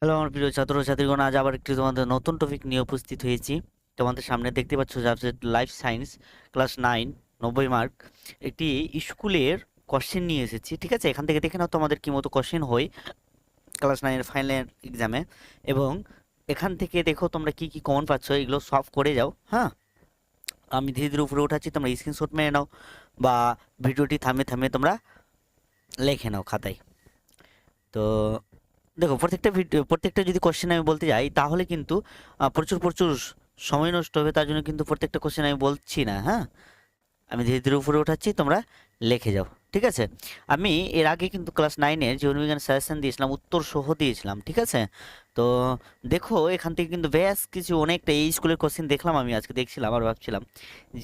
Hello আমার প্রিয় ছাত্রছাত্রীগণ, আজ আবার একটি তোমাদের নতুন টপিক নিয়ে উপস্থিত হয়েছি। তোমাদের সামনে দেখতে পাচ্ছ subject life science, class 9, 90 mark একটি স্কুলের কোশ্চেন নিয়ে এসেছি। ঠিক আছে, এখান থেকে দেখে নাও তোমাদের কি মতো কোশ্চেন হয় ক্লাস 9-এর ফাইনাল এক্সামে, এবং এখান থেকে দেখো তোমরা কি কি কমন পাচ্ছ, এগুলো সলভ করে যাও। হ্যাঁ, আমি ধীরে ধীরে উপরে উঠাচ্ছি, তোমরা স্ক্রিনশট মেরে নাও বা ভিডিওটি থামে থামে তোমরা লিখে নাও খাতায়। তো দেখো, প্রত্যেকটা যদি কোশ্চেন আমি বলতে যাই তাহলে কিন্তু প্রচুর প্রচুর সময় নষ্ট হবে। তার জন্য কিন্তু প্রত্যেকটা কোশ্চেন আমি বলছি না। হ্যাঁ, আমি ধীরে ধীরে উপরে উঠাচ্ছি, তোমরা লিখে যাও। ঠিক আছে, আমি এর আগে কিন্তু ক্লাস 9-এর জীবনবিজ্ঞান সাজেশন দিয়েছিলাম, উত্তর সহ দিয়েছিলাম। ঠিক আছে, তো দেখো এখান থেকে কিন্তু বেশ কিছু অনেকটা এই স্কুলের কোশ্চেন দেখলাম। আমি আজকে দেখছিলাম আর ভাবছিলাম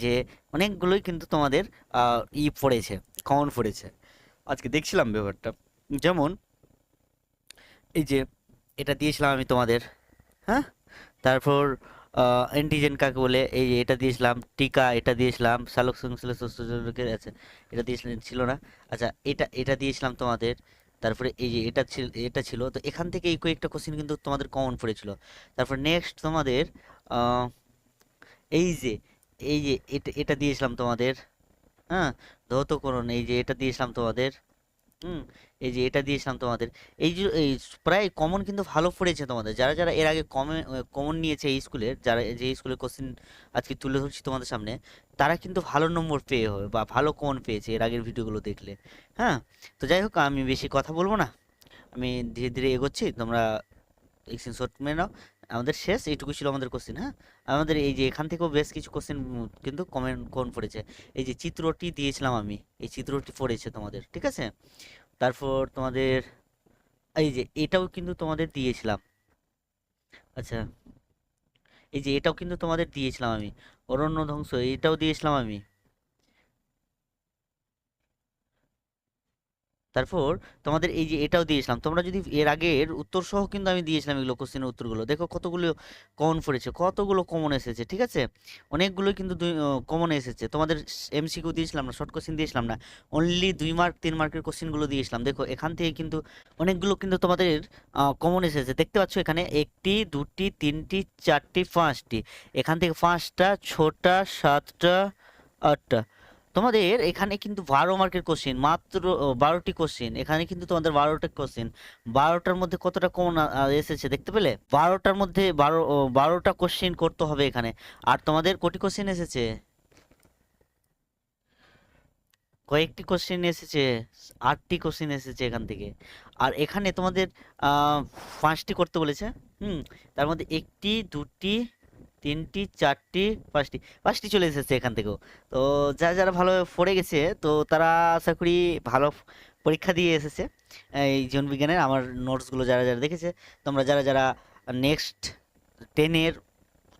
যে অনেকগুলোই কিন্তু তোমাদের পড়েছে, কমন পড়েছে। আজকে দেখছিলাম ব্যাপারটা, যেমন এই যে এটা দিয়েছিলাম আমি তোমাদের। হ্যাঁ, তারপর অ্যান্টিজেন কাকে বলে, এই যে এটা দিয়েছিলাম। টিকা এটা দিয়েছিলাম। সালোক সংশ্লেষ শস্যজনকের আছে, এটা দিয়েছিলেন ছিল না? আচ্ছা, এটা এটা দিয়েছিলাম তোমাদের। তারপরে এই যে এটা ছিল, তো এখান থেকে এই কয়েকটা কোশ্চেন কিন্তু তোমাদের কমন পড়েছিল। তারপর নেক্সট তোমাদের আহ, এই যে এই যে এটা এটা দিয়েছিলাম তোমাদের। হ্যাঁ, ধৌতকরণ, এই যে এটা দিয়েছিলাম তোমাদের। হুম, এই যে এটা দিয়েছিলাম তোমাদের। এই যে এই প্রায় কমন কিন্তু ভালো পড়েছে তোমাদের, যারা যারা এর আগে কমন নিয়েছে এই স্কুলের, যারা যে স্কুলের কোশ্চেন আজকে তুলে ধরছি তোমাদের সামনে, তারা কিন্তু ভালো নম্বর পেয়ে হবে বা ভালো কমন পেয়েছে এর আগের ভিডিওগুলো দেখলে। হ্যাঁ, তো যাই হোক, আমি বেশি কথা বলবো না, আমি ধীরে ধীরে এগোচ্ছি, তোমরা স্ক্রিনশট মেনে নাও। আমাদের শেষ এইটুকু ছিল আমাদের কোশ্চেন। হ্যাঁ, আমাদের এই যে এখান থেকেও বেশ কিছু কোশ্চেন কিন্তু কমন পড়েছে। এই যে চিত্রটি দিয়েছিলাম আমি, এই চিত্রটি পড়েছে তোমাদের। ঠিক আছে, তারপর তোমাদের এই যে এটাও কিন্তু তোমাদের দিয়েছিলাম। আচ্ছা, এই যে এটাও কিন্তু তোমাদের দিয়েছিলাম আমি, অরণ্য ধ্বংস, এটাও দিয়েছিলাম আমি। তারপর তোমাদের এই যে এটাও দিয়েছিলাম, তোমরা যদি এর আগের উত্তর সহ কিন্তু আমি দিয়েছিলাম এগুলো কোশ্চেনের উত্তরগুলো। দেখো কতগুলো কমন পড়েছে, কতগুলো কমন এসেছে। ঠিক আছে, অনেকগুলো কিন্তু কমন এসেছে। তোমাদের এমসিকিউ দিয়েছিলাম না, শর্ট কোশ্চেন দিয়েছিলাম না, অনলি 2 মার্ক 3 মার্কের কোশ্চেনগুলো দিয়েছিলাম। দেখো এখান থেকে কিন্তু অনেকগুলো কিন্তু তোমাদের কমন এসেছে। দেখতে পাচ্ছ এখানে একটি, দুটি, তিনটি, চারটি, পাঁচটি, এখান থেকে পাঁচটা, ছটা, সাতটা, আটটা। তোমাদের এখানে কিন্তু 12 মার্কের কোশ্চেন, মাত্র 12টি কোশ্চেন। এখানে কিন্তু তোমাদের 12টা কোশ্চেন, 12টার মধ্যে কতটা কমন এসেছে দেখতে পেলে? 12টার মধ্যে 12টা কোশ্চেন করতে হবে এখানে। আর তোমাদের কটি কোশ্চেন এসেছে? কয়েকটি কোশ্চেন এসেছে, 8টি কোশ্চেন এসেছে এখান থেকে। আর এখানে তোমাদের আহ 5টি করতে বলেছে। হুম, তার মধ্যে একটি, দুটি, তিনটি, চারটি, পাঁচটি চলে এসেছে এখান থেকেও। তো যারা যারা ভালো পড়ে গেছে, তো তারা আশা করি ভালো পরীক্ষা দিয়ে এসেছে এই জীবনবিজ্ঞানের। আমার নোটসগুলো যারা যারা দেখেছে, তোমরা যারা যারা নেক্সট 10-এর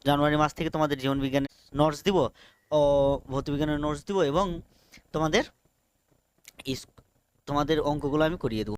জানুয়ারি মাস থেকে তোমাদের জীবনবিজ্ঞানের নোটস দিব ও ভৌতবিজ্ঞানের নোটস দিব, এবং তোমাদের তোমাদের অঙ্কগুলো আমি করিয়ে দেবো।